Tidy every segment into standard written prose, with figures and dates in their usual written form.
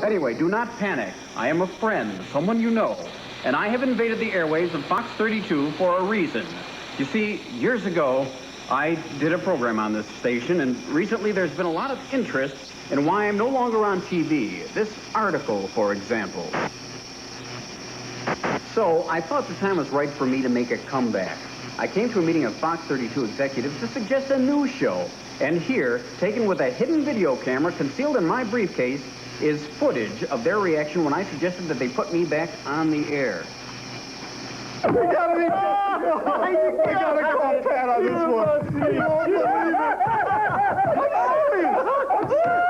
Anyway, do not panic. I am a friend, someone you know, and I have invaded the airwaves of Fox 32 for a reason. You see, years ago, I did a program on this station, and recently there's been a lot of interest in why I'm no longer on TV. This article, for example. So I thought the time was right for me to make a comeback. I came to a meeting of Fox 32 executives to suggest a new show. And here, taken with a hidden video camera concealed in my briefcase, is footage of their reaction when I suggested that they put me back on the air. We gotta call Pat on this one. You won't believe it. I'm serious.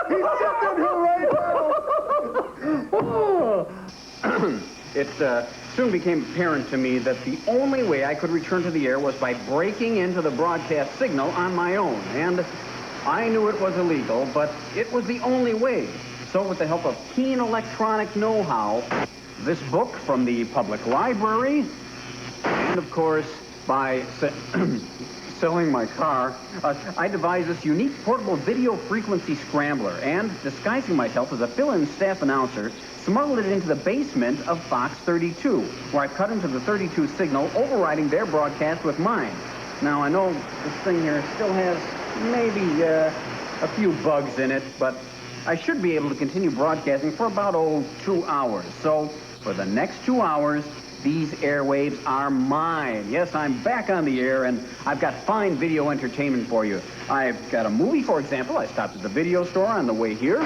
He's sitting here right now. It soon became apparent to me that the only way I could return to the air was by breaking into the broadcast signal on my own. And I knew it was illegal, but it was the only way. So with the help of keen electronic know-how, this book from the public library, and of course, by selling my car, I devised this unique portable video frequency scrambler and, disguising myself as a fill-in staff announcer, smuggled it into the basement of Fox 32, where I cut into the 32 signal, overriding their broadcast with mine. Now, I know this thing here still has maybe a few bugs in it, but I should be able to continue broadcasting for about, 2 hours. So, for the next 2 hours, these airwaves are mine. Yes, I'm back on the air, and I've got fine video entertainment for you. I've got a movie, for example. I stopped at the video store on the way here.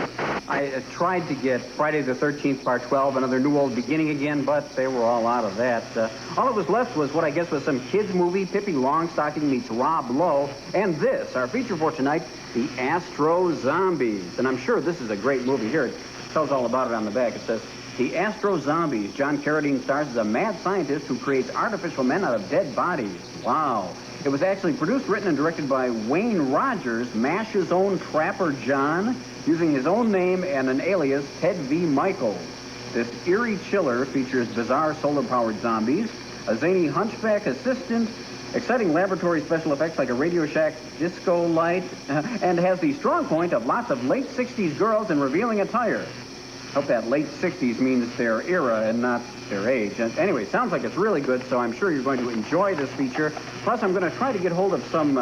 I tried to get Friday the 13th, Part 12, Another New Old Beginning again, but they were all out of that. All that was left was what I guess was some kids' movie, Pippi Longstocking meets Rob Lowe, and this, our feature for tonight, the Astro Zombies. And I'm sure this is a great movie. Here, it tells all about it on the back. It says, The Astro Zombies. John Carradine stars as a mad scientist who creates artificial men out of dead bodies. Wow. It was actually produced, written, and directed by Wayne Rogers, MASH's own Trapper John, using his own name and an alias, Ted V. Michaels. This eerie chiller features bizarre solar-powered zombies, a zany hunchback assistant, exciting laboratory special effects like a Radio Shack disco light, and has the strong point of lots of late 60s girls in revealing attire. Hope that late 60s means their era and not their age. And anyway, sounds like it's really good, so I'm sure you're going to enjoy this feature. Plus, I'm going to try to get hold of some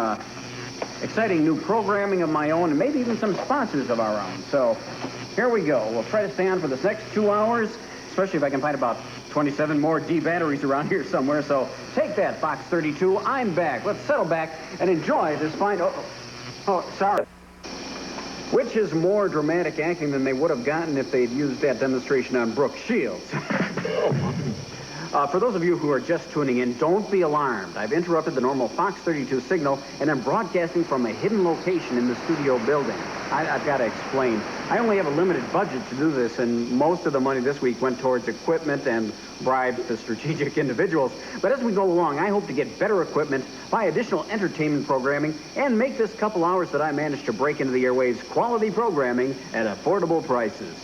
exciting new programming of my own and maybe even some sponsors of our own. So here we go. We'll try to stay on for this next 2 hours, especially if I can find about 27 more D batteries around here somewhere. So take that, Fox 32. I'm back. Let's settle back and enjoy this fine... Oh, sorry. Which is more dramatic acting than they would have gotten if they'd used that demonstration on Brooke Shields. For those of you who are just tuning in, don't be alarmed. I've interrupted the normal Fox 32 signal, and I'm broadcasting from a hidden location in the studio building. I've got to explain. I only have a limited budget to do this, and most of the money this week went towards equipment and bribes to strategic individuals. But as we go along, I hope to get better equipment, buy additional entertainment programming, and make this couple hours that I managed to break into the airwaves quality programming at affordable prices.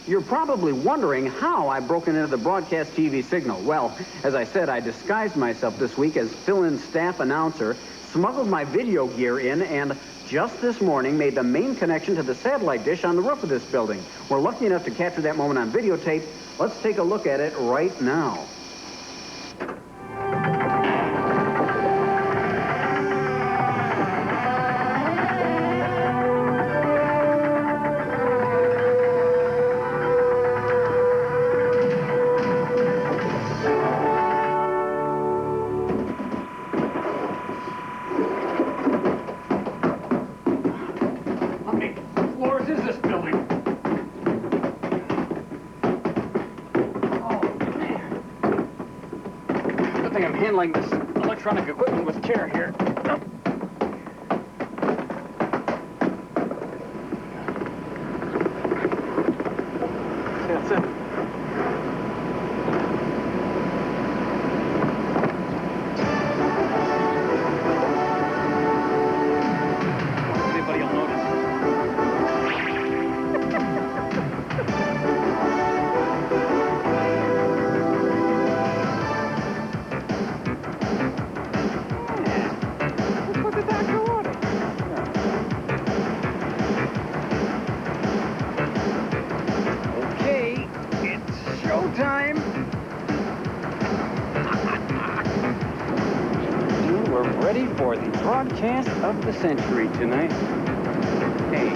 You're probably wondering how I've broken into the broadcast TV signal. Well, as I said, I disguised myself this week as fill-in staff announcer, smuggled my video gear in, and just this morning made the main connection to the satellite dish on the roof of this building. We're lucky enough to capture that moment on videotape. Let's take a look at it right now. I'm handling this electronic equipment with care here. That's it. Anybody will notice. time. We're ready for the broadcast of the century tonight. Hey,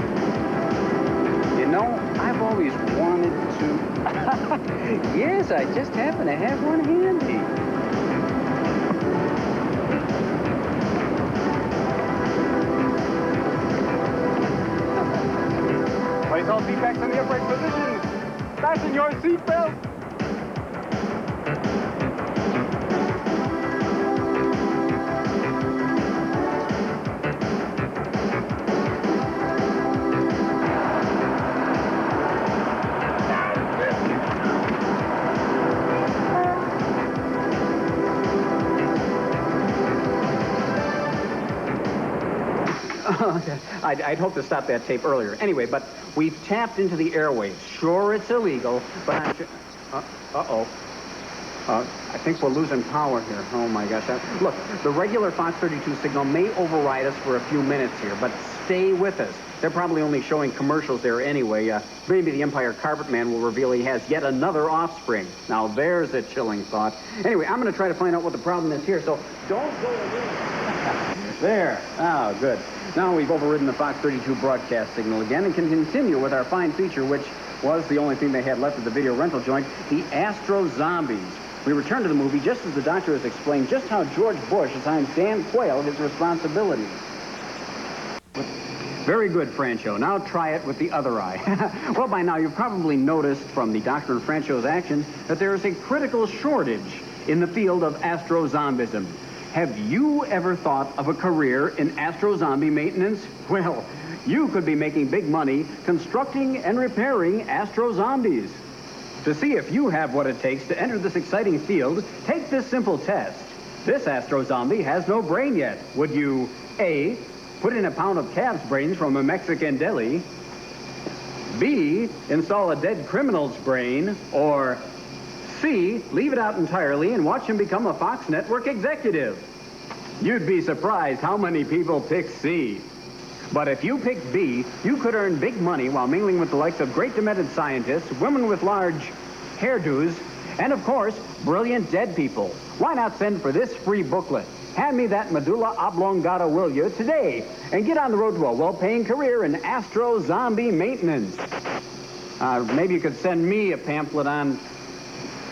you know, I've always wanted to... Yes, I just happen to have one handy. Place all seatbacks in the upright position. Fasten your seatbelt. I'd hoped to stop that tape earlier. Anyway, but we've tapped into the airwaves. Sure, it's illegal, but I'm sure... Uh-oh. I think we're losing power here. Oh, my gosh. Look, the regular Fox 32 signal may override us for a few minutes here, but stay with us. They're probably only showing commercials there anyway. Maybe the Empire Carpet Man will reveal he has yet another offspring. Now, there's a chilling thought. Anyway, I'm going to try to find out what the problem is here, so don't go away. There. Oh, good. Now we've overridden the Fox 32 broadcast signal again and can continue with our fine feature, which was the only thing they had left at the video rental joint, the Astro Zombies. We return to the movie just as the doctor has explained just how George Bush assigns Dan Quayle his responsibilities. Very good, Francho. Now try it with the other eye. Well, by now you've probably noticed from the Doctor and Francho's action that there is a critical shortage in the field of astro-zombism. Have you ever thought of a career in astro-zombie maintenance? Well, you could be making big money constructing and repairing astro-zombies. To see if you have what it takes to enter this exciting field, take this simple test. This astro-zombie has no brain yet. Would you, A, put in a pound of calf's brains from a Mexican deli, B, install a dead criminal's brain, or C, leave it out entirely and watch him become a Fox network executive? You'd be surprised how many people pick C. But if you pick B, you could earn big money while mingling with the likes of great demented scientists, women with large hairdos, and of course, brilliant dead people. Why not send for this free booklet? Hand me that medulla oblongata, will you, today, and get on the road to a well-paying career in astro-zombie maintenance. Maybe you could send me a pamphlet on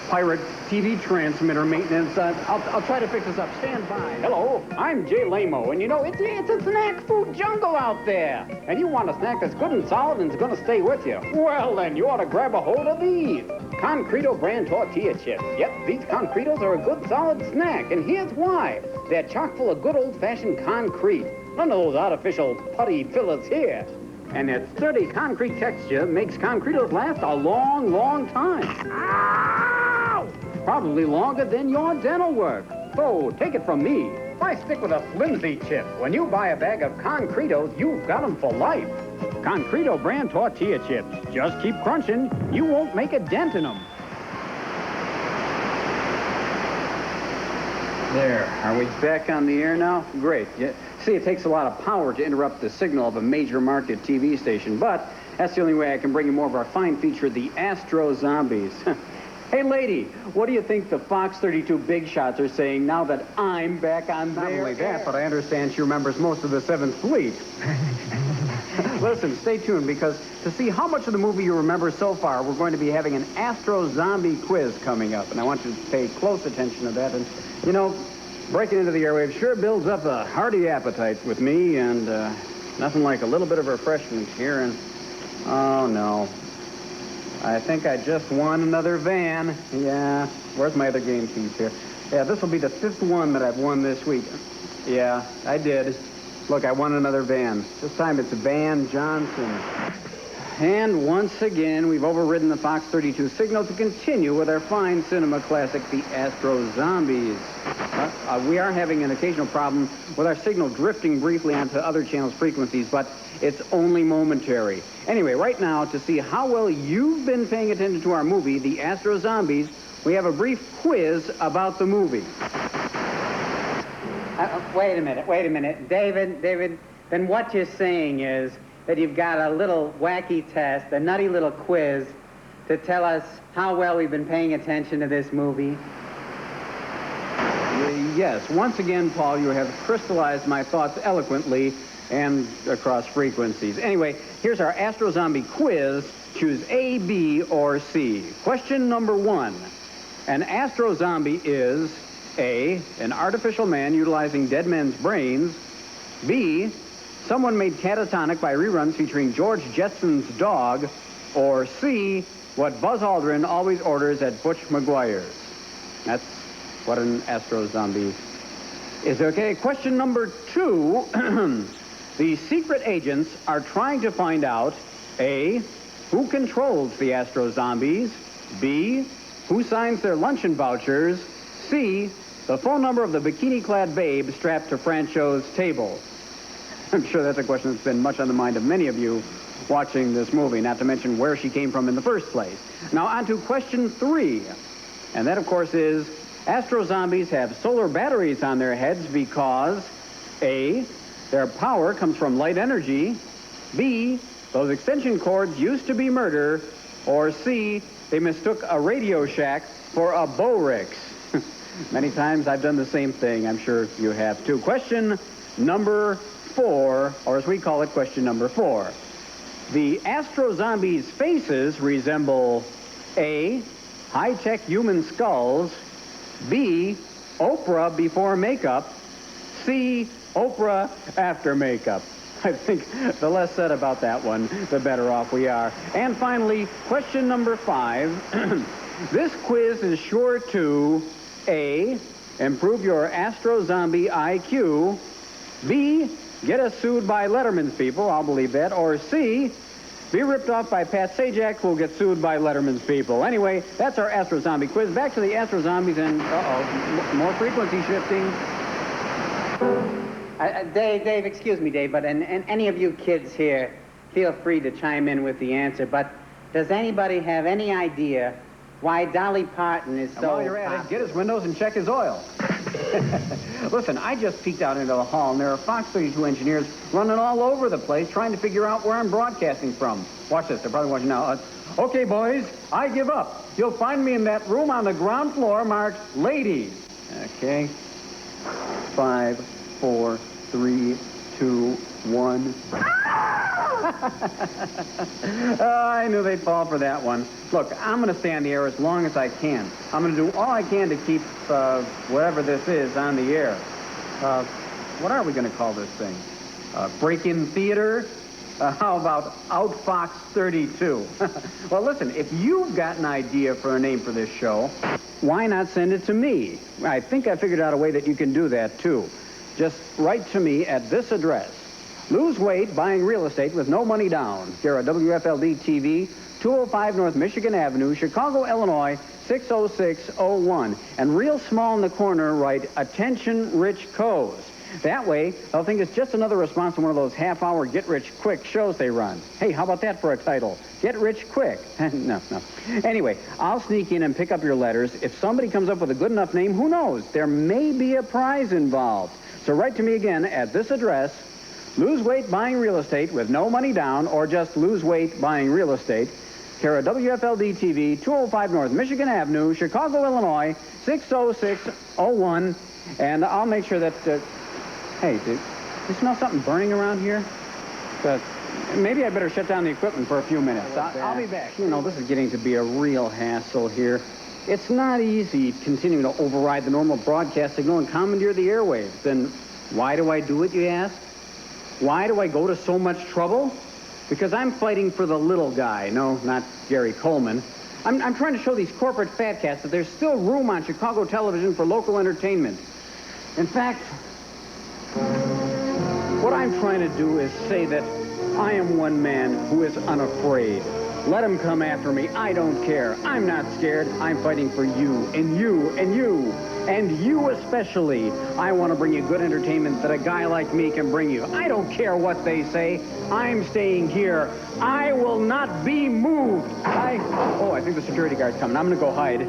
pirate TV transmitter maintenance. I'll try to fix this up. Stand by. Hello, I'm Jay Lamo, and you know, it's a snack food jungle out there. And you want a snack that's good and solid and is going to stay with you. Well, then you ought to grab a hold of these Concreto brand tortilla chips. Yep, these Concretos are a good solid snack, and here's why. They're chock full of good old-fashioned concrete. None of those artificial putty fillers here. And their sturdy concrete texture makes Concretos last a long, long time. Ow! Probably longer than your dental work. So, take it from me. Why stick with a flimsy chip? When you buy a bag of Concretos, you've got them for life. Concreto brand tortilla chips. Just keep crunching. You won't make a dent in them. There. Are we back on the air now? Great. See, it takes a lot of power to interrupt the signal of a major market TV station, but that's the only way I can bring you more of our fine feature, the Astro Zombies. Hey, lady, what do you think the Fox 32 big shots are saying now that I'm back on their air? Not only that, but I understand she remembers most of the 7th Fleet. Listen, stay tuned, because to see how much of the movie you remember so far, we're going to be having an Astro Zombie quiz coming up, and I want you to pay close attention to that. And, you know, breaking into the airwaves sure builds up a hearty appetite with me, and nothing like a little bit of refreshment here. And, oh, no. I think I just won another van. Yeah. Where's my other game piece here? Yeah, this will be the 5th one that I've won this week. Yeah, I did. Look, I won another van. This time it's Van Johnson. And once again, we've overridden the Fox 32 signal to continue with our fine cinema classic, the Astro Zombies. We are having an occasional problem with our signal drifting briefly onto other channels' frequencies, but it's only momentary. Anyway, right now, to see how well you've been paying attention to our movie, the Astro Zombies, we have a brief quiz about the movie. Wait a minute. David, then what you're saying is that you've got a little wacky test, a nutty little quiz to tell us how well we've been paying attention to this movie? Yes, once again, Paul, you have crystallized my thoughts eloquently and across frequencies. Anyway, here's our Astro Zombie quiz. Choose A, B, or C. Question number 1. An Astro Zombie is A, an artificial man utilizing dead men's brains. B, someone made catatonic by reruns featuring George Jetson's dog. Or C, what Buzz Aldrin always orders at Butch McGuire's. That's what an Astro Zombie is. Okay, question number 2. The secret agents are trying to find out A, who controls the Astro Zombies, B, who signs their luncheon vouchers, C, the phone number of the bikini-clad babe strapped to Francho's table. I'm sure that's a question that's been much on the mind of many of you watching this movie, not to mention where she came from in the first place. Now on to question 3. And that, of course, is Astro Zombies have solar batteries on their heads because A, their power comes from light energy, B, those extension cords used to be murder, or C, they mistook a Radio Shack for a Bo-Rix. Many times I've done the same thing. I'm sure you have too. Question number 4, or as we call it, question number 4. The Astro Zombies' faces resemble A, high-tech human skulls, B, Oprah before makeup, C, Oprah after makeup. I think the less said about that one, the better off we are. And finally, question number 5. This quiz is sure to A, improve your Astro Zombie IQ, B, get us sued by Letterman's people, I'll believe that, or C, be ripped off by Pat Sajak, who'll get sued by Letterman's people. Anyway, that's our Astro Zombie quiz. Back to the Astro Zombies and, more frequency shifting. Dave, excuse me, Dave, but and any of you kids here, feel free to chime in with the answer, but does anybody have any idea why Dolly Parton is so And while you're at it, get his windows and check his oil. Listen, I just peeked out into the hall, and there are Fox 32 engineers running all over the place trying to figure out where I'm broadcasting from. Watch this. They're probably watching now. Okay, boys, I give up. You'll find me in that room on the ground floor marked ladies. Okay. 5, 4, 3, 2, 1. I knew they'd fall for that one. Look, I'm going to stay on the air as long as I can. I'm going to do all I can to keep whatever this is on the air. What are we going to call this thing? Break-in theater? How about Outfox 32? Well, listen, if you've got an idea for a name for this show, why not send it to me? I think I figured out a way that you can do that, too. Just write to me at this address. Lose weight buying real estate with no money down. Here at WFLD-TV, 205 North Michigan Avenue, Chicago, Illinois, 60601. And real small in the corner, write, Attention Rich Coes. That way, they'll think it's just another response to one of those half-hour get-rich-quick shows they run. Hey, how about that for a title? Get Rich Quick. No. Anyway, I'll sneak in and pick up your letters. If somebody comes up with a good enough name, who knows? There may be a prize involved. So write to me again at this address, Lose Weight Buying Real Estate with no money down, or just Lose Weight Buying Real Estate. Here at WFLD-TV, 205 North Michigan Avenue, Chicago, Illinois, 60601. And I'll make sure that... hey, do you smell something burning around here? Maybe I better shut down the equipment for a few minutes. I'll be back. You know, this is getting to be a real hassle here. It's not easy continuing to override the normal broadcast signal and commandeer the airwaves. Then why do I do it, you ask? Why do I go to so much trouble? Because I'm fighting for the little guy. No, not Gary Coleman. I'm trying to show these corporate fat cats that there's still room on Chicago television for local entertainment. In fact, what I'm trying to do is say that I am one man who is unafraid. Let them come after me. I don't care. I'm not scared. I'm fighting for you, and you, and you, and you especially. I want to bring you good entertainment that a guy like me can bring you. I don't care what they say. I'm staying here. I will not be moved. I think the security guard's coming. I'm going to go hide.